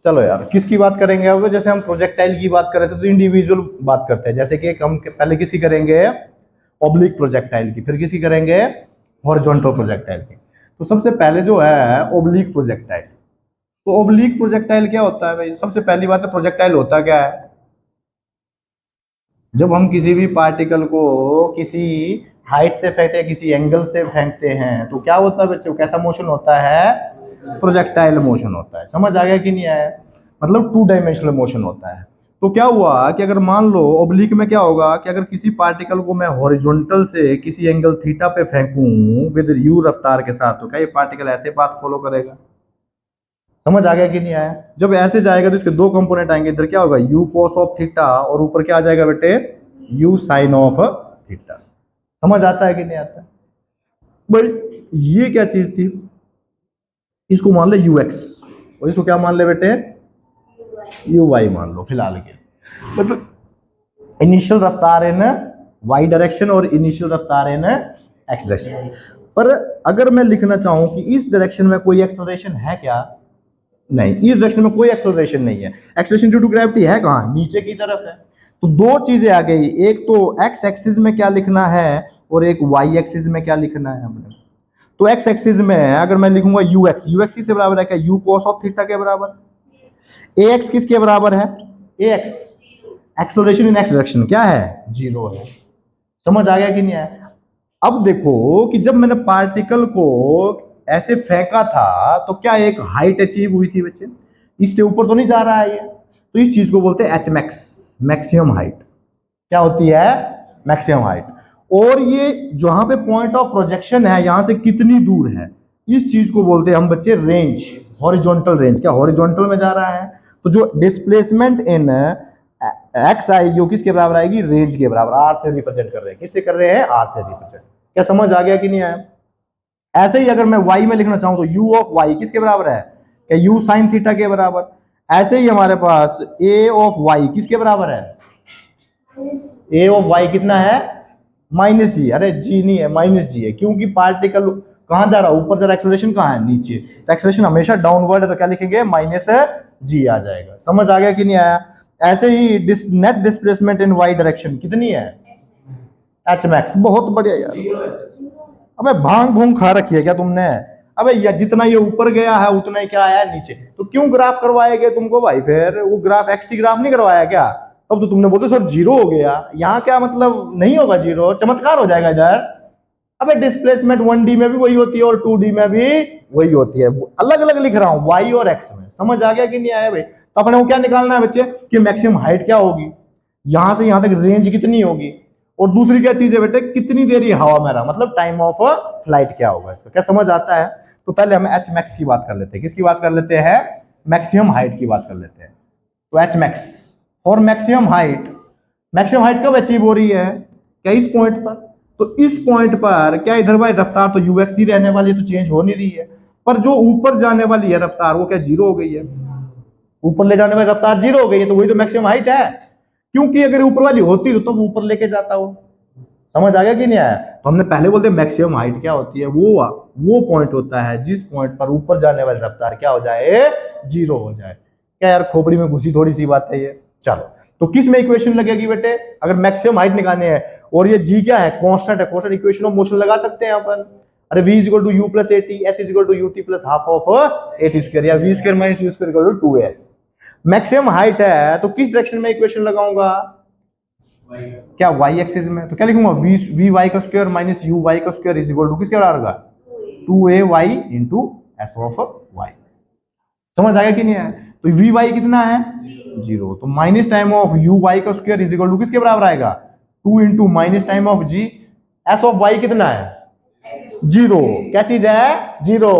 चलो यार, किसकी बात करेंगे अब? जैसे हम प्रोजेक्टाइल की बात कर रहे थे तो इंडिविजुअल बात करते हैं। जैसे कि हम पहले किसी करेंगे ऑब्लिक प्रोजेक्टाइल की, फिर किसी करेंगे हॉरिजॉन्टल प्रोजेक्टाइल की। तो सबसे पहले जो है ऑब्लिक प्रोजेक्टाइल। तो ऑब्लिक प्रोजेक्टाइल क्या होता है भाई? सबसे पहली बात है, प्रोजेक्टाइल होता क्या है? जब हम किसी भी पार्टिकल को किसी हाइट से फेंकते हैं, किसी एंगल से फेंकते हैं, तो क्या होता है बच्चों? कैसा मोशन होता है? प्रोजेक्टाइल मोशन होता है। समझ आ गया कि नहीं आया? मतलब 2 डायमेंशनल मोशन होता है। तो क्या हुआ कि अगर मान लो ओब्लिक में क्या होगा कि अगर किसी पार्टिकल को मैं हॉरिजॉन्टल से किसी एंगल थीटा पे फेंकूं विद यू रफ्तार के साथ, तो क्या ये पार्टिकल ऐसे पाथ फॉलो करेगा? समझ आ गया कि नहीं आया? जब ऐसे जाएगा तो इसके 2 कंपोनेंट आएंगे। इधर क्या होगा? यू कॉस ऑफ थीटा, और ऊपर क्या आ जाएगा बेटे? U sine of theta. समझ आता है कि नहीं आता? भाई ये क्या चीज थी? इसको मान ले यू एक्स, और इसको क्या मान ले बेटे? यू वाई मान लो फिलहाल के। मतलब इनिशियल रफ्तार इन वाई डायरेक्शन और इनिशियल रफ्तार इन एक्स डायरेक्शन। पर अगर मैं लिखना चाहूं कि इस डायरेक्शन में कोई एक्सेलरेशन है क्या? नहीं, इस डायरेक्शन में कोई एक्सेलरेशन नहीं है। एक्सेलरेशन ड्यू टू ग्रेविटी है कहां? नीचे की तरफ है। तो 2 चीजें आ गई, एक तो एक्स एक्सिस में क्या लिखना है और एक वाई एक्सिस में क्या लिखना है हमने। तो एक्स एक्सिस में अगर मैं लिखूंगा यू एक्स, यू एक्स किसके बराबर है? क्या यू कॉस ऑफ थीटा के बराबर? ए एक्स किसके बराबर है? A x acceleration in x direction क्या है? 0 है। समझ आ गया कि नहीं आया? अब देखो कि जब मैंने पार्टिकल को ऐसे फेंका था तो क्या एक हाइट अचीव हुई थी बच्चे? इससे ऊपर तो नहीं जा रहा है ये। तो इस चीज को बोलते हैं एच मैक्स, मैक्सिमम हाइट। क्या होती है? Maximum height. और ये जहां पे पॉइंट ऑफ प्रोजेक्शन है, यहां से कितनी दूर है, इस चीज को बोलते हैं हम बच्चे रेंज, हॉरिजॉन्टल रेंज। क्या हॉरिजॉन्टल में जा रहा है? तो जो डिस्प्लेसमेंट इन एक्स आएगी वो किसके बराबर आएगी? रेंज के बराबर। आर से रिप्रेजेंट कर रहे हैं। किससे कर रहे हैं? आर से रिप्रेजेंट। क्या समझ आ गया कि नहीं आया? ऐसे ही अगर मैं वाई में लिखना चाहूं तो यू ऑफ वाई किसके बराबर है? क्या यू साइन थीटा के बराबर। ऐसे ही हमारे पास ए ऑफ वाई किसके बराबर है? ए ऑफ वाई कितना है? माइनस जी। अरे जी नहीं है, माइनस जी है, क्योंकि पार्टिकल कहां जा रहा है? ऊपर जा रहा है। एक्सेलरेशन कहां है? नीचे। तो एक्सेलरेशन हमेशा डाउनवर्ड है, तो क्या लिखेंगे? माइनस जी आ जाएगा। समझ आ गया कि नहीं आया? ऐसे ही net displacement in y direction कितनी है? H max. बहुत बढ़िया यार। अबे भांग भूंग खा रखी है क्या तुमने? अबे या जितना ये ऊपर गया है उतना ही क्या आया है नीचे। तो क्यों ग्राफ करवाए गए तुमको भाई? फिर वो ग्राफ एक्सटी ग्राफ नहीं करवाया क्या? तब तो तुमने बोलते सर 0 हो गया। यहाँ क्या मतलब नहीं होगा 0? चमत्कार हो जाएगा इधर। अबे डिस्प्लेसमेंट 1D में भी वही होती है और 2D में भी वही होती है। अलग अलग लिख रहा हूँ वाई और एक्स में। समझ आ गया कि नहीं आया भाई? तो अपने को क्या निकालना है बच्चे कि मैक्सिमम हाइट क्या होगी, यहां से यहां तक रेंज कितनी होगी, और दूसरी क्या चीज है बेटे? कितनी देर ये हवा में रहा, मतलब टाइम ऑफ फ्लाइट क्या होगा इसका। क्या समझ आता है? तो पहले हम एच मैक्स की बात कर लेते हैं। किसकी बात कर लेते हैं? मैक्सिमम हाइट की बात कर लेते हैं। तो एच मैक्स और मैक्सिमम हाइट, मैक्सिमम हाइट कब अचीव हो रही है? क्या इस पॉइंट पर? तो इस पॉइंट पर क्या इधर भाई रफ्तार तो यूएक्स ही रहने वाली है, तो चेंज हो नहीं रही है। पर जो ऊपर जाने वाली है रफ्तार वो क्या 0 हो गई है? ऊपर ले जाने वाली रफ्तार 0 हो गई है, तो वही तो मैक्सिमम हाइट है। क्योंकि अगर ऊपर वाली होती तो तुम ऊपर लेके जाता हो। समझ आ गया कि नहीं आया? तो हमने पहले बोलते मैक्सिमम हाइट क्या होती है? वो पॉइंट होता है जिस पॉइंट पर ऊपर जाने वाली रफ्तार क्या हो जाए? 0 हो जाए। क्या यार खोपड़ी में घुसी थोड़ी सी बात है ये। चलो, तो किस में इक्वेशन लगेगी बेटे अगर मैक्सिमम हाइट निकालनी है? और ये जी क्या है? कांस्टेंट है। कांस्टेंट इक्वेशन ऑफ मोशन लगा सकते हैं अपन। अरे v is equal to u plus a t, s is equal to u t plus half of a t square, या v square minus u square equal to 2s। Maximum height है तो किस direction में इक्वेशन लगाऊंगा? क्या वाई एक्सिस में। तो क्या लिखूंगा? वी वाई का स्क्वायर माइनस यू वाई का स्क्वायर इज इक्वल टू किसके बराबर होगा? 2a y into s of y. समझ आएगा कि नहीं है? तो वी वाई कितना है? 0। तो minus time of u y का स्क्वायर इज इक्वल टू किसके बराबर आएगा? 2 into minus time of g s of y कितना है? 0। क्या चीज है? 0।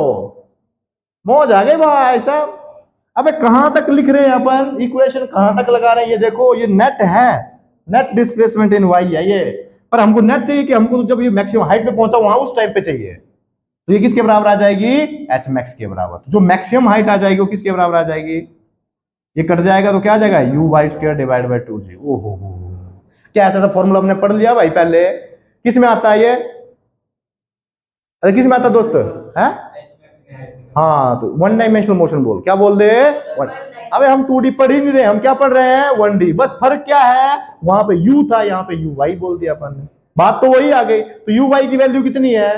मौज आ गई भाई साहब। अबे कहां तक लिख रहे हैं अपन? इक्वेशन कहां तक लगा रहे हैं? ये देखो ये नेट है, नेट डिस्प्लेसमेंट इन वाई है ये। पर हमको नेट चाहिए कि हमको तो जब ये मैक्सिमम हाइट पे पहुंचा वहां उस टाइम पे चाहिए। तो ये किसके बराबर आ जाएगी? एच मैक्स के बराबर। तो जो मैक्सिमम हाइट आ जाएगी वो किसके बराबर आ जाएगी? ये कट जाएगा तो क्या आ जाएगा? U y square divide by 2g। ओहो क्या ऐसा फॉर्मूला हमने पढ़ लिया भाई पहले? किस में आता है ये? अरे किस में आता है दोस्त? है हाँ तो वन डायमेंशनल मोशन बोल, क्या बोल दे अबे हम 2D पढ़ ही नहीं रहे, हम क्या पढ़ रहे हैं 1D। बस फर्क क्या है, वहां पे u था, यहाँ पे u y बोल दिया अपन ने, बात तो वही आ गई। तो u y की वैल्यू कितनी है,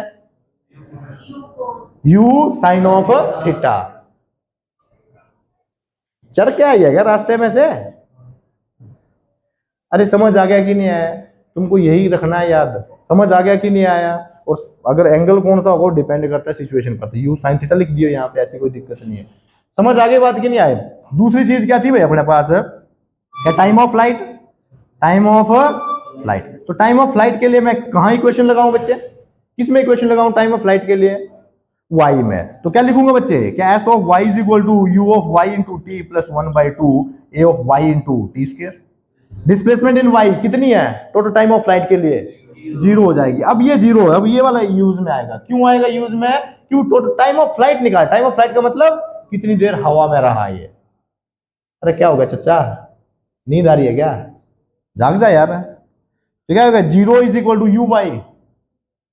u साइन ऑफ थीटा। चल क्या है क्या रास्ते में से, अरे समझ आ गया कि नहीं आया, तुमको यही रखना है याद, समझ आ गया कि नहीं आया। और अगर एंगल कौन सा होगा डिपेंड करता है सिचुएशन पर, यू साइन थीटा लिख दियो यहाँ पे, ऐसी कोई दिक्कत नहीं है। समझ आ गई बात कि नहीं आए। दूसरी चीज क्या थी भाई अपने पास, क्या time of flight, time of flight. तो टाइम ऑफ फ्लाइट के लिए मैं कहाँ इक्वेशन लगाऊं बच्चे, किस में इक्वेशन लगाऊं टाइम ऑफ फ्लाइट के लिए, y में। तो क्या लिखूंगा बच्चे, क्या s of y is equal to u of y into t plus 1/2 a of y into t square. Displacement in y कितनी है टोटल टाइम ऑफ फ्लाइट के लिए, 0 हो जाएगी। अब ये 0 है, अब ये वाला यूज में आएगा, क्यों आएगा यूज में, क्यों टोटल टाइम ऑफ फ्लाइट निकाल, टाइम ऑफ फ्लाइट का मतलब कितनी देर हवा में रहा ये। अरे क्या होगा चचा, नींद आ रही है क्या, जाग जा यार। तो क्या होगा 0 is equal to u by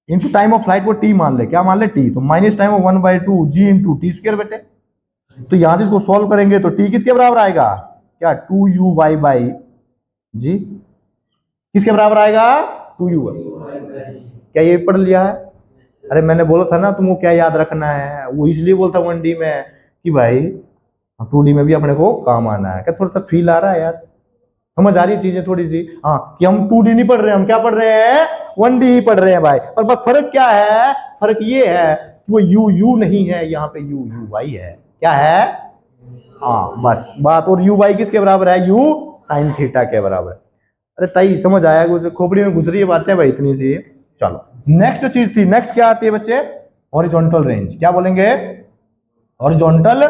into time of flight को टी मान ले, क्या मान ले टी, तो minus time of 1/2 g into t square बेटे। तो यहां से इसको सॉल्व करेंगे तो टी किसके बराबर आएगा, क्या 2u y बाई जी, किसके बराबर आएगा 2u। क्या ये पढ़ लिया है, अरे मैंने बोला था ना तुमको क्या याद रखना है, वो इसलिए बोलता 1D में कि भाई 2D में भी अपने को काम आना है। क्या थोड़ा सा फील आ रहा है यार, समझ आ रही है चीजें थोड़ी सी, हाँ कि हम 2D नहीं पढ़ रहे हैं, हम क्या पढ़ रहे हैं 1D ही पढ़ रहे हैं भाई। और बस फर्क क्या है, फर्क ये है कि वो u नहीं है, यहाँ पे u y है, क्या है, हाँ बस बात। और u y किसके बराबर है, u साइन थीटा के बराबर। अरे ताई समझ आया, कुछ खोपड़ी में घुस रही है बातें भाई इतनी सी। चलो नेक्स्ट जो चीज थी, नेक्स्ट क्या आती है बच्चे, हॉरिजॉन्टल रेंज। क्या बोलेंगे, हॉरिजॉन्टल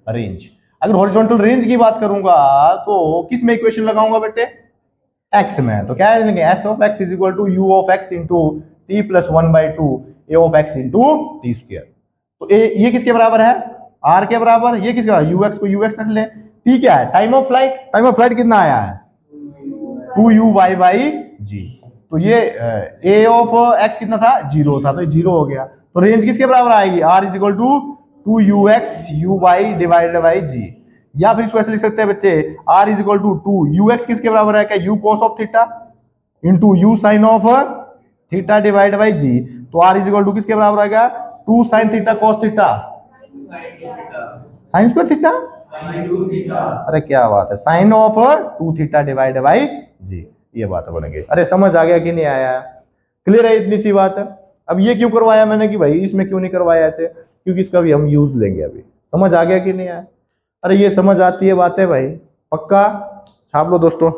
रेंज। अगर हॉरिजॉन्टल रेंज की बात करूंगा तो किस में इक्वेशन लगाऊंगा बेटे, एक्स में। तो क्या है s of x is equal to u of x into t plus 1/2 a of x into t square. तो ये किसके बराबर है, आर के बराबर, ये किसके बराबर, यूएक्स को यूएक्स रख ले। टी क्या है, time of flight, time of flight कितना आया है 2u y बाई जी। तो ये ए ऑफ एक्स कितना था 0 था, तो 0 हो गया। तो रेंज किसके बराबर आएगी, r is equal to 2ux u y divided by g. या फिर इसको ऐसे लिख सकते हैं बच्चे, r is equal to 2ux किसके बराबर है, क्या u cos of theta into u sine of theta divide by g. तो r इज इक्वल टू किसके बराबर आएगा 2 sine theta cos theta sine square theta, अरे क्या बात है, sine of 2 theta divide by g. ये बात बनेगी। अरे समझ आ गया कि नहीं आया, क्लियर है इतनी सी बात है। अब ये क्यों करवाया मैंने कि भाई इसमें क्यों नहीं करवाया ऐसे, क्योंकि इसका भी हम यूज लेंगे अभी। समझ आ गया कि नहीं आया, अरे ये समझ आती है बातें भाई, पक्का छाप लो दोस्तों।